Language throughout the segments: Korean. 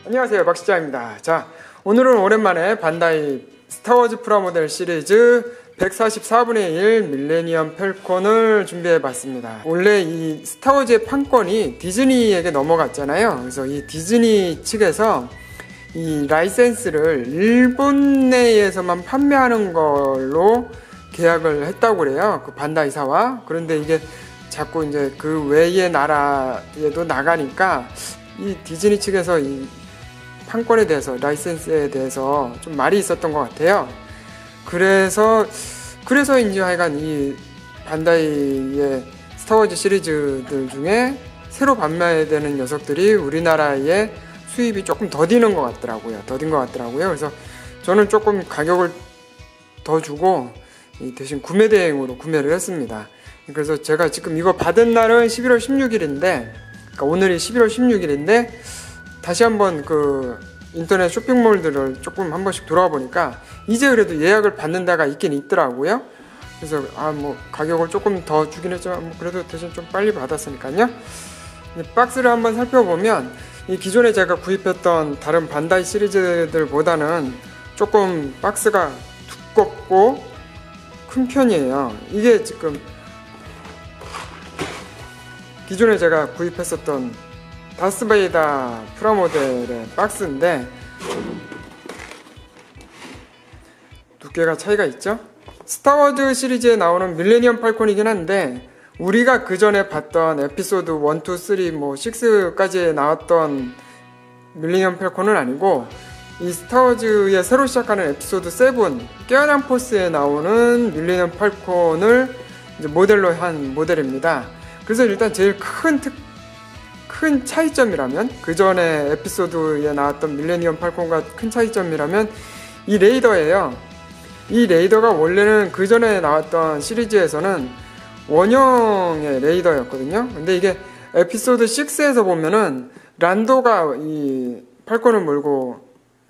안녕하세요, 박시장입니다. 자, 오늘은 오랜만에 반다이 스타워즈 프라모델 시리즈 144분의 1 밀레니엄 펠콘을 준비해 봤습니다. 원래 이 스타워즈의 판권이 디즈니에게 넘어갔잖아요. 그래서 이 디즈니 측에서 이 라이센스를 일본 내에서만 판매하는 걸로 계약을 했다고 그래요. 그 반다이사와. 그런데 이게 자꾸 이제 그 외의 나라에도 나가니까 이 디즈니 측에서 이 판권에 대해서, 라이센스에 대해서 좀 말이 있었던 것 같아요. 그래서인지 하여간 이 반다이의 스타워즈 시리즈들 중에 새로 판매되는 녀석들이 우리나라에 수입이 조금 더딘 것 같더라고요. 그래서 저는 조금 가격을 더 주고 대신 구매 대행으로 구매를 했습니다. 그래서 제가 지금 이거 받은 날은 11월 16일인데, 그러니까 오늘이 11월 16일인데, 다시 한번 그 인터넷 쇼핑몰들을 조금 한 번씩 돌아와 보니까 이제 그래도 예약을 받는 데가 있긴 있더라고요. 그래서 뭐 가격을 조금 더 주긴 했지만 뭐 그래도 대신 좀 빨리 받았으니까요. 박스를 한번 살펴보면 이 기존에 제가 구입했던 다른 반다이 시리즈들보다는 조금 박스가 두껍고 큰 편이에요. 이게 지금 기존에 제가 구입했었던 다스베이다 프라모델의 박스인데 두께가 차이가 있죠? 스타워즈 시리즈에 나오는 밀레니엄 팔콘이긴 한데 우리가 그 전에 봤던 에피소드 1, 2, 3, 뭐 6까지 나왔던 밀레니엄 팔콘은 아니고 이 스타워즈의 새로 시작하는 에피소드 7 깨어난 포스에 나오는 밀레니엄 팔콘을 이제 모델로 한 모델입니다. 그래서 일단 제일 큰 차이점이라면, 그 전에 에피소드에 나왔던 밀레니엄 팔콘과 큰 차이점이라면 이 레이더예요. 이 레이더가 원래는 그 전에 나왔던 시리즈에서는 원형의 레이더였거든요. 근데 이게 에피소드 6에서 보면은 란도가 이 팔콘을 몰고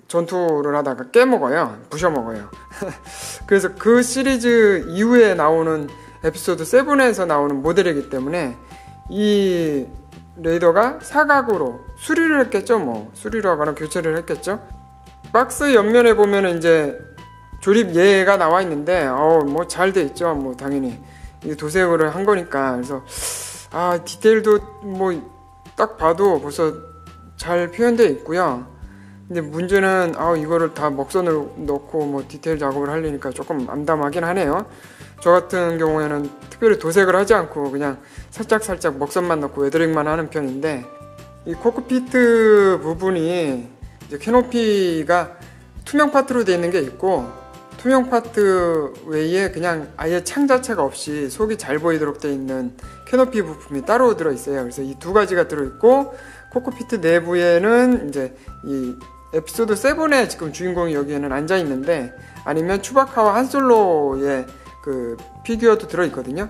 전투를 하다가 깨먹어요. 부셔먹어요. 그래서 그 시리즈 이후에 나오는 에피소드 7에서 나오는 모델이기 때문에 이 레이더가 사각으로 수리를 했겠죠. 뭐 수리를 하거나 교체를 했겠죠. 박스 옆면에 보면 이제 조립 예가 나와 있는데 뭐 잘 돼 있죠. 뭐 당연히 이게 도색을 한 거니까. 그래서 디테일도 뭐 딱 봐도 벌써 잘 표현되어 있고요. 근데 문제는 이거를 다 먹선을 넣고 뭐 디테일 작업을 하려니까 조금 암담하긴 하네요. 저 같은 경우에는 특별히 도색을 하지 않고 그냥 살짝 먹선만 넣고 웨더링만 하는 편인데, 이 코크피트 부분이 이제 캐노피가 투명 파트로 되어 있는 게 있고, 투명 파트 외에 그냥 아예 창 자체가 없이 속이 잘 보이도록 되어 있는 캐노피 부품이 따로 들어있어요. 그래서 이 두 가지가 들어있고, 코크피트 내부에는 이제 이 에피소드 7의 지금 주인공이 여기에는 앉아 있는데, 아니면 추바카와 한솔로의 그 피규어도 들어있거든요.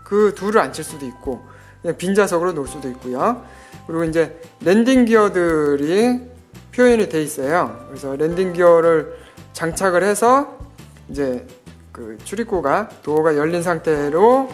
그 둘을 앉힐 수도 있고 그냥 빈 좌석으로 놓을 수도 있고요. 그리고 이제 랜딩 기어들이 표현이 돼 있어요. 그래서 랜딩 기어를 장착을 해서 이제 그 출입구가 도어가 열린 상태로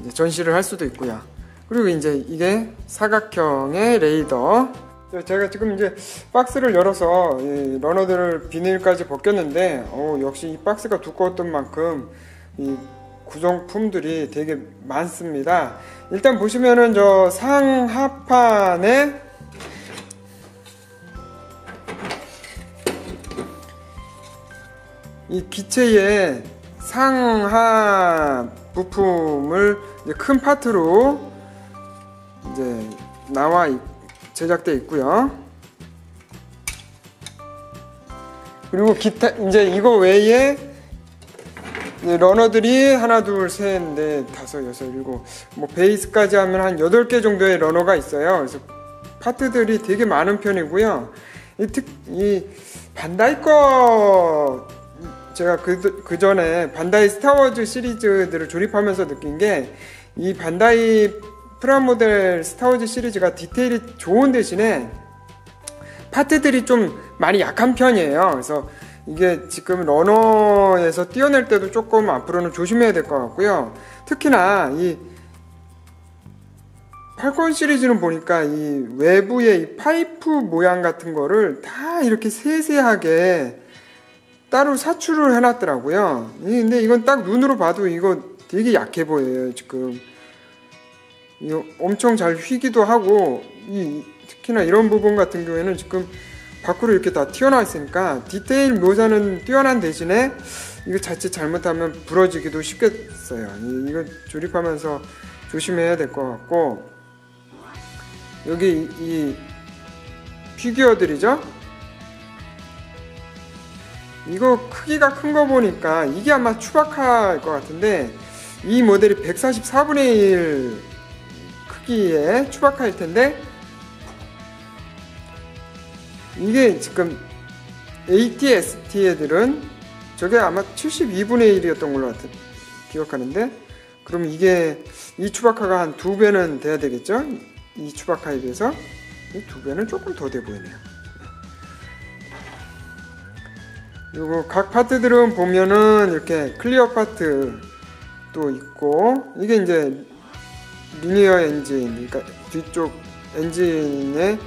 이제 전시를 할 수도 있고요. 그리고 이제 이게 사각형의 레이더. 제가 지금 이제 박스를 열어서 이 러너들을 비닐까지 벗겼는데 역시 이 박스가 두꺼웠던 만큼 이 구성품들이 되게 많습니다. 일단 보시면은 저 상하판에 이 기체의 상하 부품을 이제 큰 파트로 이제 제작되어 있고요. 그리고 기타 이제 이거 외에 러너들이 하나, 둘, 셋, 넷, 다섯, 여섯, 일곱, 뭐 베이스까지 하면 한 8개 정도의 러너가 있어요. 그래서 파트들이 되게 많은 편이고요. 이 반다이 거 제가 그 전에 반다이 스타워즈 시리즈들을 조립하면서 느낀 게, 이 반다이 프라모델 스타워즈 시리즈가 디테일이 좋은 대신에 파트들이 좀 많이 약한 편이에요. 그래서 이게 지금 러너에서 띄어낼 때도 조금 앞으로는 조심해야 될 것 같고요. 특히나 이 팔콘 시리즈는 보니까 이 외부의 이 파이프 모양 같은 거를 다 이렇게 세세하게 따로 사출을 해놨더라고요. 근데 이건 딱 눈으로 봐도 이거 되게 약해 보여요. 지금 이거 엄청 잘 휘기도 하고, 특히나 이런 부분 같은 경우에는 지금 밖으로 이렇게 다 튀어나와 있으니까 디테일 묘사는 뛰어난 대신에 이거 자칫 잘못하면 부러지기도 쉽겠어요. 이거 조립하면서 조심해야 될 것 같고, 여기 이 피규어들이죠? 이거 크기가 큰 거 보니까 이게 아마 추바카일 것 같은데, 이 모델이 144분의 1 크기의 추바카일 텐데, 이게 지금 AT-ST 애들은 저게 아마 72분의 1이었던 걸로 기억하는데, 그럼 이게 이 추바카가 한 2배는 돼야 되겠죠? 이 추바카에 비해서 이 2배는 조금 더 돼 보이네요. 그리고 각 파트들은 보면은 이렇게 클리어 파트도 있고, 이게 이제 리니어 엔진, 그러니까 뒤쪽 엔진의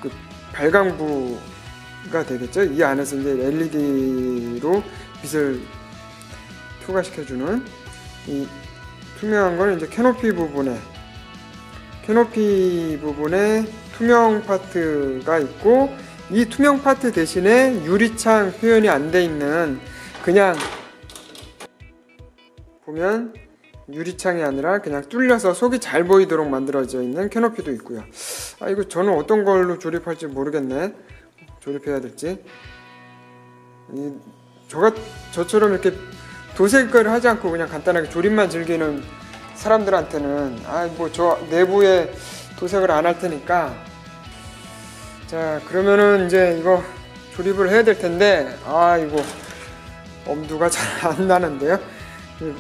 그 발광부가 되겠죠. 이 안에서 이제 LED로 빛을 투과시켜주는 이 투명한 거는 이제 캐노피 부분에 투명 파트가 있고, 이 투명 파트 대신에 유리창 표현이 안 돼 있는, 그냥 보면 유리창이 아니라 그냥 뚫려서 속이 잘 보이도록 만들어져 있는 캐노피도 있고요. 이거 저는 어떤 걸로 조립할지 모르겠네. 조립해야 될지. 저처럼 이렇게 도색을 하지 않고 그냥 간단하게 조립만 즐기는 사람들한테는 뭐 저 내부에 도색을 안 할 테니까, 자 그러면은 이제 이거 조립을 해야 될 텐데, 이거 엄두가 잘 안 나는데요.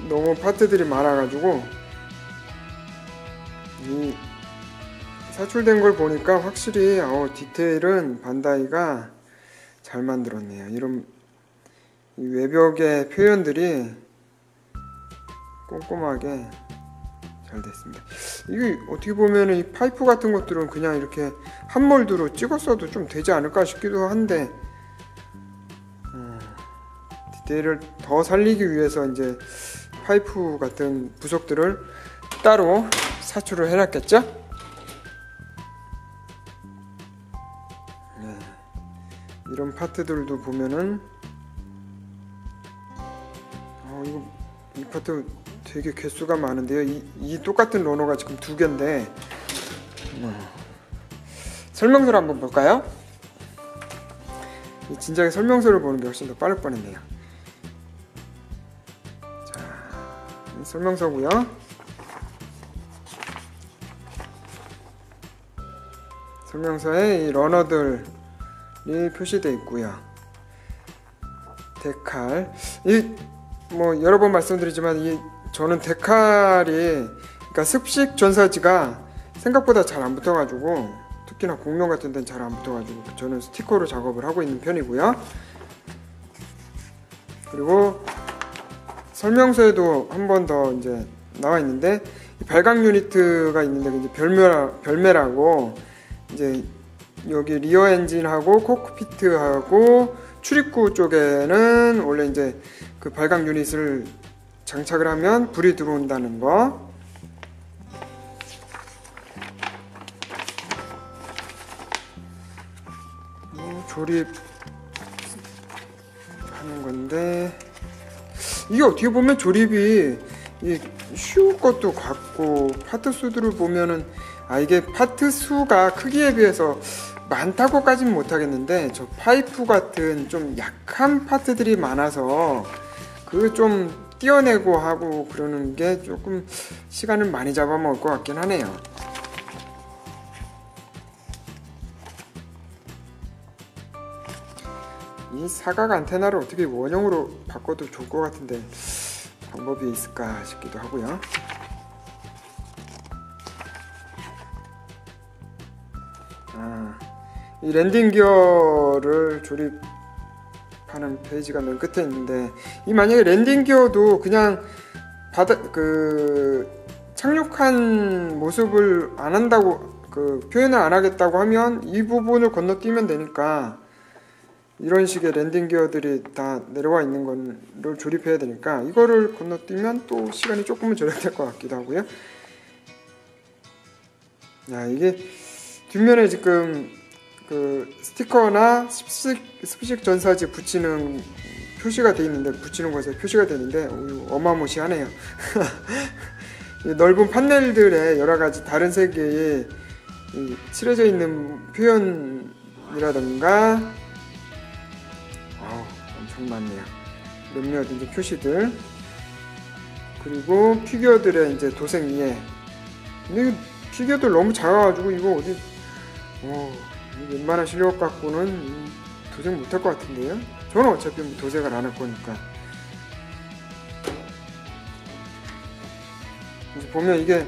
너무 파트들이 많아가지고, 이 사출된 걸 보니까 확실히 디테일은 반다이가 잘 만들었네요. 이런 이 외벽의 표현들이 꼼꼼하게 잘 됐습니다. 이게 어떻게 보면 이 파이프 같은 것들은 그냥 이렇게 한몰드로 찍었어도 좀 되지 않을까 싶기도 한데, 디테일을 더 살리기 위해서 이제 파이프 같은 부속들을 따로 사출을 해놨겠죠? 네. 이런 파트들도 보면은 이 파트 되게 개수가 많은데요. 이 똑같은 러너가 지금 2개인데, 설명서를 한번 볼까요? 진작에 설명서를 보는 게 훨씬 더 빠를 뻔했네요. 자, 설명서고요. 설명서에 이 러너들이 표시되어 있고요. 데칼, 뭐 여러 번 말씀드리지만 저는 데칼이, 그러니까 습식 전사지가 생각보다 잘 안 붙어가지고, 특히나 공룡 같은 데는 잘 안 붙어가지고 저는 스티커로 작업을 하고 있는 편이고요. 그리고 설명서에도 한 번 더 이제 나와 있는데, 발광 유니트가 있는데 이제 별매라고, 이제 여기 리어 엔진하고 코크피트하고 출입구 쪽에는 원래 이제 그 발광 유닛을 장착을 하면 불이 들어온다는 거. 조립하는 건데, 이게 어떻게 보면 조립이 쉬울 것도 같고, 파트 수들을 보면은 이게 파트 수가 크기에 비해서 많다고까지는 못하겠는데, 저 파이프 같은 좀 약한 파트들이 많아서 그거 좀 띄어내고 하고 그러는 게 조금 시간을 많이 잡아먹을 것 같긴 하네요. 이 사각 안테나를 어떻게 원형으로 바꿔도 좋을 것 같은데 방법이 있을까 싶기도 하고요. 이 랜딩 기어를 조립하는 페이지가 맨 끝에 있는데, 이 만약에 랜딩 기어도 그냥 착륙한 모습을 안 한다고, 표현을 안 하겠다고 하면 이 부분을 건너뛰면 되니까, 이런 식의 랜딩 기어들이 다 내려와 있는 거를 조립해야 되니까 이거를 건너뛰면 또 시간이 조금은 절약될 것 같기도 하고요. 야, 이게 뒷면에 지금 스티커나 습식 전사지 붙이는 표시가 돼 있는데, 붙이는 곳에 표시가 되는데 어마무시하네요. 넓은 판넬들에 여러 가지 다른 세계에 칠해져 있는 표현이라던가 엄청 많네요. 몇몇 이제 표시들, 그리고 피규어들의 이제 도색 이해. 근데 피규어들 너무 작아가지고 이거 어디 웬만한 실력 갖고는 도색 못할 것 같은데요. 저는 어차피 뭐 도색을 안 할 거니까. 이제 보면 이게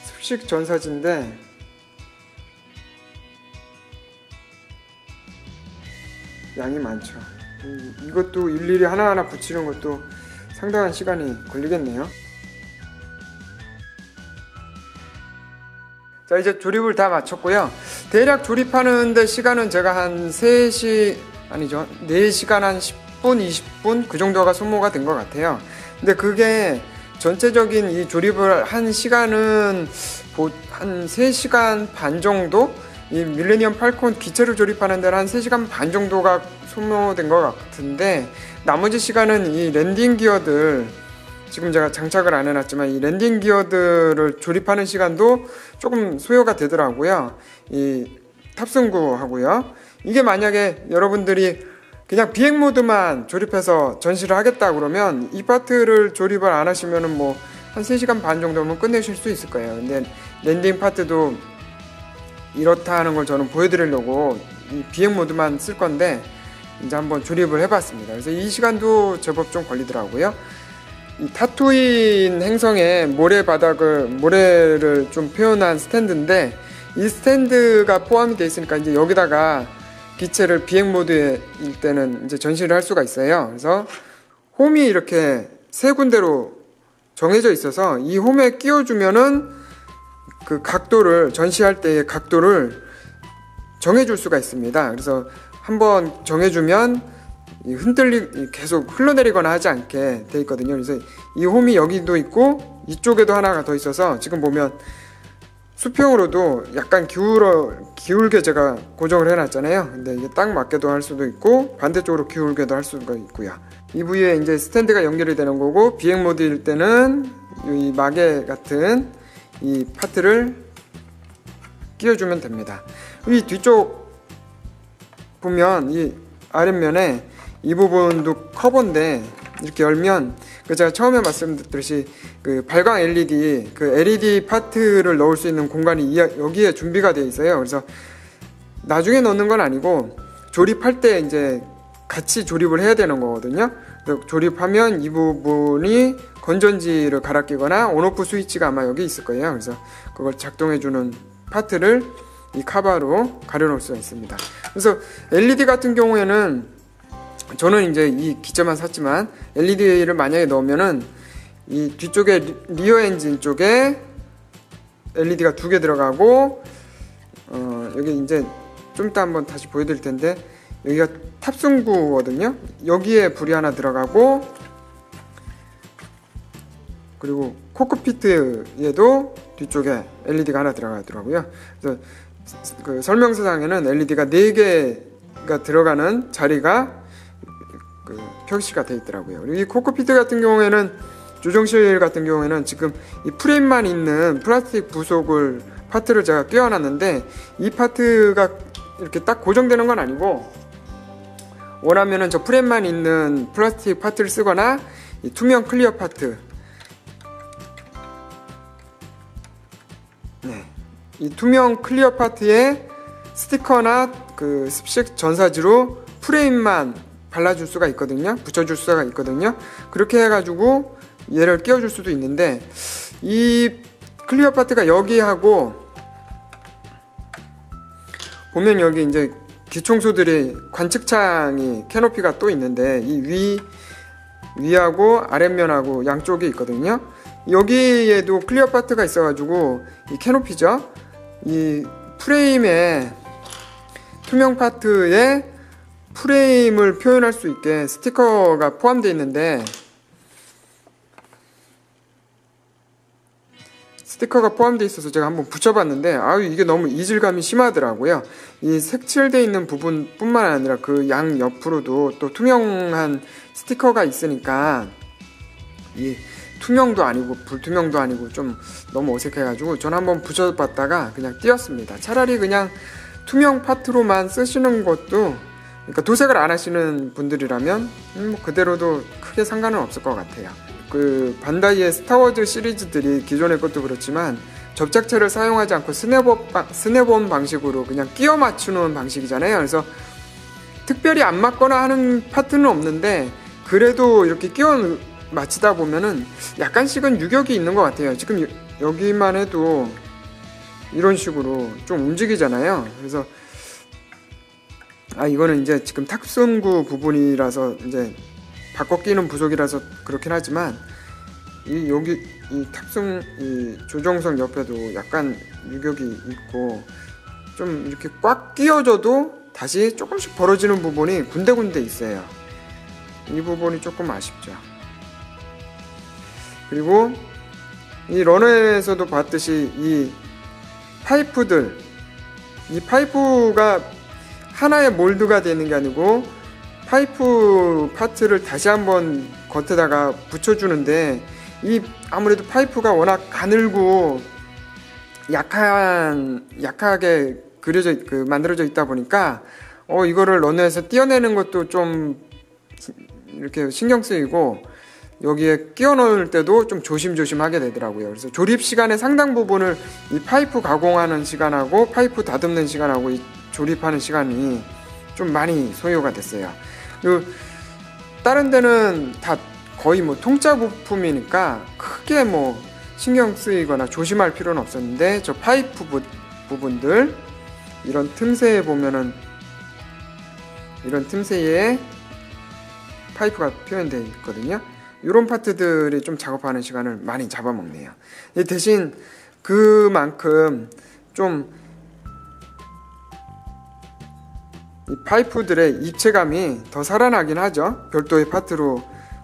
습식 전사지인데, 양이 많죠. 이것도 일일이 하나하나 붙이는 것도 상당한 시간이 걸리겠네요. 자, 이제 조립을 다 마쳤고요. 대략 조립하는데 시간은 제가 한 4시간 한 10분, 20분 그 정도가 소모가 된 것 같아요. 근데 그게 전체적인 이 조립을 한 시간은 한 3시간 반 정도? 이 밀레니엄 팔콘 기체를 조립하는 데는 한 3시간 반 정도가 소모된 것 같은데, 나머지 시간은 이 랜딩 기어들, 지금 제가 장착을 안 해놨지만 이 랜딩 기어들을 조립하는 시간도 조금 소요가 되더라고요. 이 탑승구하고요. 이게 만약에 여러분들이 그냥 비행 모드만 조립해서 전시를 하겠다 그러면 이 파트를 조립을 안 하시면은 뭐 한 3시간 반 정도면 끝내실 수 있을 거예요. 근데 랜딩 파트도 이렇다 하는 걸 저는 보여드리려고 이 비행 모드만 쓸 건데 이제 한번 조립을 해봤습니다. 그래서 이 시간도 제법 좀 걸리더라고요. 이 타투인 행성의 모래를 좀 표현한 스탠드인데, 이 스탠드가 포함이 되어 있으니까 이제 여기다가 기체를 비행 모드일 때는 이제 전시를 할 수가 있어요. 그래서 홈이 이렇게 3군데로 정해져 있어서 이 홈에 끼워주면은 그 각도를, 전시할 때의 각도를 정해줄 수가 있습니다. 그래서 한번 정해주면 계속 흘러내리거나 하지 않게 돼 있거든요. 그래서 이 홈이 여기도 있고 이쪽에도 하나가 더 있어서 지금 보면 수평으로도 약간 기울게 제가 고정을 해놨잖아요. 근데 이게 딱 맞게도 할 수도 있고 반대쪽으로 기울게도 할 수가 있고요. 이 부위에 이제 스탠드가 연결이 되는 거고, 비행 모드일 때는 이 마개 같은 이 파트를 끼워주면 됩니다. 이 뒤쪽 보면 이 아랫면에 이 부분도 커버인데, 이렇게 열면 제가 처음에 말씀드렸듯이 그 발광 LED, 그 LED 파트를 넣을 수 있는 공간이 여기에 준비가 되어 있어요. 그래서 나중에 넣는 건 아니고 조립할 때 이제 같이 조립을 해야 되는 거거든요. 그래서 조립하면 이 부분이 건전지를 갈아 끼거나 온오프 스위치가 아마 여기 있을 거예요. 그래서 그걸 작동해주는 파트를 이 카바로 가려놓을 수가 있습니다. 그래서 LED 같은 경우에는 저는 이제 이 기체만 샀지만 LED를 만약에 넣으면은 이 뒤쪽에 리어 엔진 쪽에 LED가 2개 들어가고, 여기 이제 좀 이따 한번 다시 보여드릴 텐데, 여기가 탑승구거든요. 여기에 불이 하나 들어가고, 그리고 코크피트에도 뒤쪽에 LED가 하나 들어가더라고요. 그래서 그 설명서상에는 LED가 4개가 들어가는 자리가 표시가 되어 있더라고요. 그리고 이 코크피트 같은 경우에는, 조정실 같은 경우에는 지금 이 프레임만 있는 플라스틱 부속을 파트를 제가 끼워놨는데, 이 파트가 이렇게 딱 고정되는 건 아니고, 원하면은 저 프레임만 있는 플라스틱 파트를 쓰거나 이 투명 클리어 파트, 이 투명 클리어 파트에 스티커나 그 습식 전사지로 프레임만 발라줄 수가 있거든요. 붙여줄 수가 있거든요. 그렇게 해가지고 얘를 끼워줄 수도 있는데, 이 클리어 파트가 여기하고, 보면 여기 이제 기총소들이 관측창이 캐노피가 또 있는데, 이 위하고 아랫면하고 양쪽에 있거든요. 여기에도 클리어 파트가 있어가지고 이 캐노피죠. 이 프레임에 투명 파트에 프레임을 표현할 수 있게 스티커가 포함되어 있는데 스티커가 포함되어 있어서 제가 한번 붙여봤는데 이게 너무 이질감이 심하더라고요. 이 색칠되어 있는 부분뿐만 아니라 그 양 옆으로도 또 투명한 스티커가 있으니까 이 투명도 아니고 불투명도 아니고 좀 너무 어색해가지고 전 한번 붙여봤다가 그냥 띄웠습니다. 차라리 그냥 투명 파트로만 쓰시는 것도, 그러니까 도색을 안 하시는 분들이라면 뭐 그대로도 크게 상관은 없을 것 같아요. 그 반다이의 스타워즈 시리즈들이 기존의 것도 그렇지만 접착제를 사용하지 않고 스냅온 방식으로 그냥 끼워 맞추는 방식이잖아요. 그래서 특별히 안 맞거나 하는 파트는 없는데 그래도 이렇게 끼워 맞추다 보면은 약간씩은 유격이 있는 것 같아요. 지금 여기만 해도 이런 식으로 좀 움직이잖아요. 그래서 이거는 이제 지금 탑승구 부분이라서 이제 바꿔 끼는 부속이라서 그렇긴 하지만 여기 이 탑승 이 조정석 옆에도 약간 유격이 있고 좀 이렇게 꽉 끼워져도 다시 조금씩 벌어지는 부분이 군데군데 있어요. 이 부분이 조금 아쉽죠. 그리고 이 러너에서도 봤듯이 이 파이프들, 이 파이프가 하나의 몰드가 되는 게 아니고 파이프 파트를 다시 한번 겉에다가 붙여주는데 이 아무래도 파이프가 워낙 가늘고 약하게 만들어져 있다 보니까 이거를 러너에서 떼어내는 것도 좀 이렇게 신경 쓰이고 여기에 끼워 넣을 때도 좀 조심조심 하게 되더라고요. 그래서 조립 시간의 상당 부분을 이 파이프 가공하는 시간하고 파이프 다듬는 시간하고 이 조립하는 시간이 좀 많이 소요가 됐어요. 그리고 다른 데는 다 거의 뭐 통짜 부품이니까 크게 뭐 신경 쓰이거나 조심할 필요는 없었는데 저 파이프 부분들 이런 틈새에 보면은 이런 틈새에 파이프가 표현되어 있거든요. 이런 파트들이 좀 작업하는 시간을 많이 잡아먹네요. 대신 그만큼 좀 이 파이프들의 입체감이 더 살아나긴 하죠. 별도의 파트로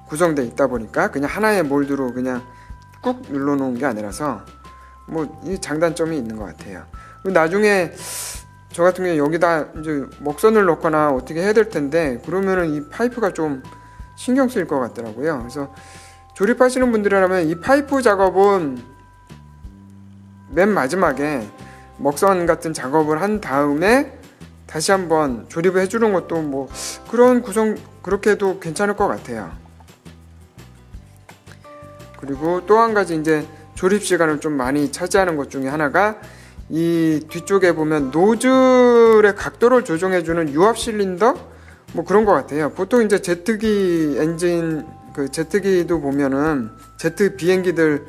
구성되어 있다 보니까 그냥 하나의 몰드로 그냥 꾹 눌러놓은 게 아니라서 뭐 이 장단점이 있는 것 같아요. 나중에 저 같은 경우에 여기다 이제 먹선을 넣거나 어떻게 해야 될 텐데 그러면은 이 파이프가 좀 신경 쓰일 것 같더라고요. 그래서 조립하시는 분들이라면 이 파이프 작업은 맨 마지막에 먹선 같은 작업을 한 다음에 다시 한번 조립을 해주는 것도 뭐 그런 구성 그렇게 해도 괜찮을 것 같아요. 그리고 또 한 가지 이제 조립 시간을 좀 많이 차지하는 것 중에 하나가 이 뒤쪽에 보면 노즐의 각도를 조정해주는 유압 실린더 뭐 그런 것 같아요. 보통 이제 제트기 엔진 그 제트기도 보면은 제트 비행기들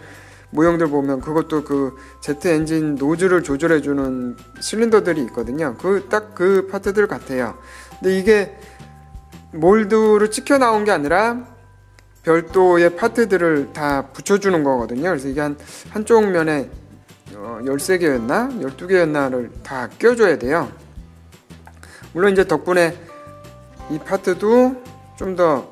모형들 보면 그것도 그 제트 엔진 노즐을 조절해주는 실린더들이 있거든요. 딱 그 파트들 같아요. 근데 이게 몰드로 찍혀 나온 게 아니라 별도의 파트들을 다 붙여주는 거거든요. 그래서 이게 한쪽 면에 13개였나 12개였나를 다 껴줘야 돼요. 물론 이제 덕분에 이 파트도 좀 더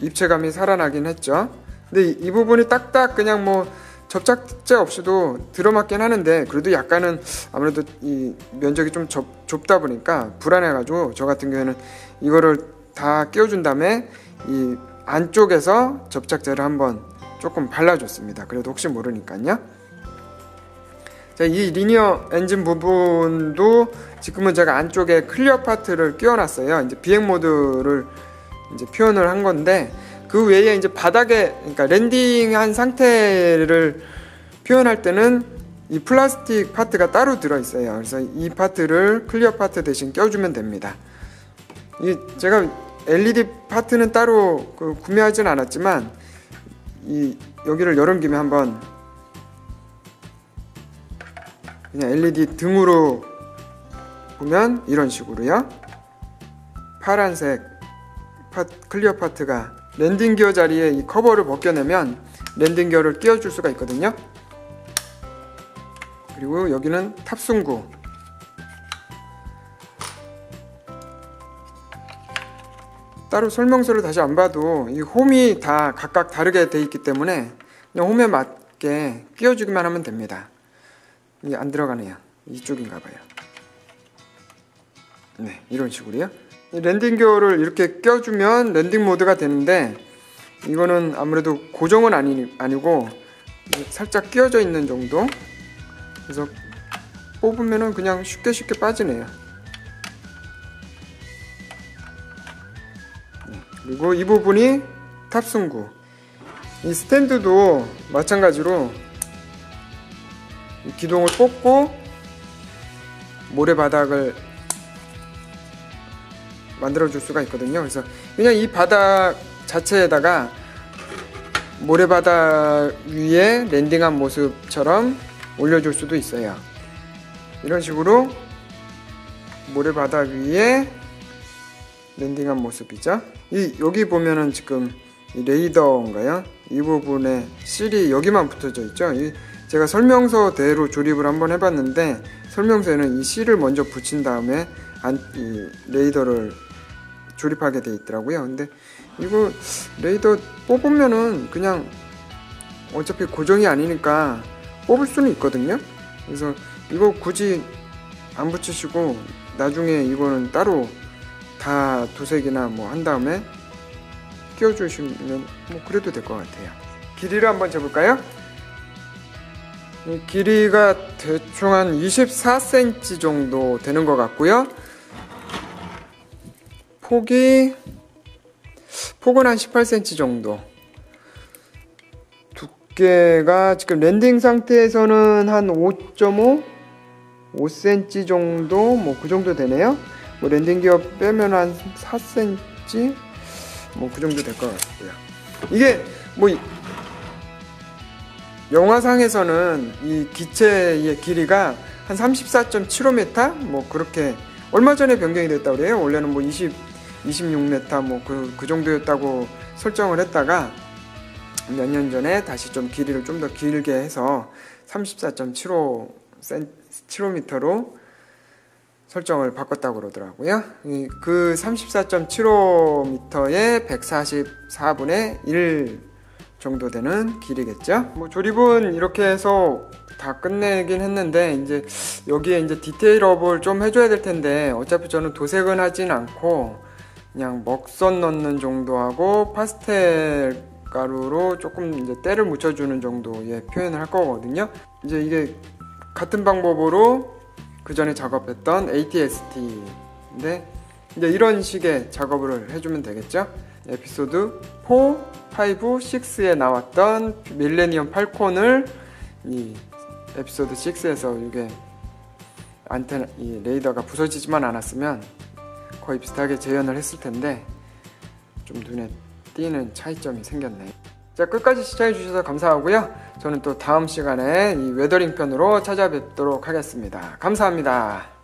입체감이 살아나긴 했죠. 근데 이 부분이 딱딱 그냥 뭐 접착제 없이도 들어맞긴 하는데 그래도 약간은 아무래도 이 면적이 좀 좁다 보니까 불안해가지고 저 같은 경우에는 이거를 다 끼워준 다음에 이 안쪽에서 접착제를 한번 조금 발라줬습니다. 그래도 혹시 모르니까요. 자, 이 리니어 엔진 부분도 지금은 제가 안쪽에 클리어 파트를 끼워놨어요. 이제 비행 모드를 이제 표현을 한 건데 그 외에 이제 바닥에 그러니까 랜딩한 상태를 표현할 때는 이 플라스틱 파트가 따로 들어있어요. 그래서 이 파트를 클리어 파트 대신 껴주면 됩니다. 제가 LED 파트는 따로 구매하진 않았지만 여기를 여름 김에 한번 그냥 LED 등으로 보면 이런 식으로요. 파란색 클리어 파트가 랜딩 기어 자리에 이 커버를 벗겨내면 랜딩 기어를 끼워줄 수가 있거든요. 그리고 여기는 탑승구, 따로 설명서를 다시 안 봐도 이 홈이 다 각각 다르게 돼 있기 때문에 그냥 홈에 맞게 끼워주기만 하면 됩니다. 이게 안 들어가네요. 이쪽인가 봐요. 네, 이런 식으로요. 이 랜딩 기어를 이렇게 껴주면 랜딩 모드가 되는데, 이거는 아무래도 고정은 아니고 살짝 끼워져 있는 정도. 그래서 뽑으면은 그냥 쉽게 빠지네요. 그리고 이 부분이 탑승구. 이 스탠드도 마찬가지로 이 기둥을 뽑고 모래바닥을 만들어 줄 수가 있거든요. 그래서 그냥 이 바닥 자체에다가 모래바닥 위에 랜딩한 모습처럼 올려줄 수도 있어요. 이런 식으로 모래바닥 위에 랜딩한 모습이죠. 여기 보면은 지금 이 레이더인가요? 이 부분에 실이 여기만 붙어져 있죠. 제가 설명서대로 조립을 한번 해봤는데, 설명서에는 이 실을 먼저 붙인 다음에 이 레이더를 조립하게 돼 있더라고요. 근데 이거 레이더 뽑으면은 그냥 어차피 고정이 아니니까 뽑을 수는 있거든요. 그래서 이거 굳이 안 붙이시고 나중에 이거는 따로 다 도색이나 뭐 한 다음에 끼워주시면 뭐 그래도 될 것 같아요. 길이를 한번 재볼까요? 이 길이가 대충 한 24cm 정도 되는 것 같고요. 폭은 한 18cm 정도. 두께가 지금 랜딩 상태에서는 한 5.5cm 정도, 뭐 그 정도 되네요. 뭐 랜딩 기어 빼면 한 4cm, 뭐 그 정도 될 것 같고요. 이게 뭐 영화상에서는 이 기체의 길이가 한 34.75m, 뭐 그렇게 얼마 전에 변경이 됐다고 그래요. 원래는 뭐 26m 뭐 그 정도였다고 설정을 했다가 몇 년 전에 다시 좀 길이를 좀 더 길게 해서 34.75m로 설정을 바꿨다고 그러더라고요. 그 34.75m에 144분의 1 정도 되는 길이겠죠. 뭐 조립은 이렇게 해서 다 끝내긴 했는데, 이제 여기에 이제 디테일업을 좀 해줘야 될 텐데, 어차피 저는 도색은 하진 않고 그냥 먹선 넣는 정도 하고 파스텔 가루로 조금 이제 때를 묻혀주는 정도의 표현을 할 거거든요. 이제 이게 같은 방법으로 그 전에 작업했던 ATST인데, 이제 이런 식의 작업을 해주면 되겠죠. 에피소드 4, 5, 6에 나왔던 밀레니엄 팔콘을 이 에피소드 6에서 이게 안테나, 이 레이더가 부서지지만 않았으면 거의 비슷하게 재현을 했을 텐데, 좀 눈에 띄는 차이점이 생겼네. 자, 끝까지 시청해주셔서 감사하고요. 저는 또 다음 시간에 이 웨더링 편으로 찾아뵙도록 하겠습니다. 감사합니다.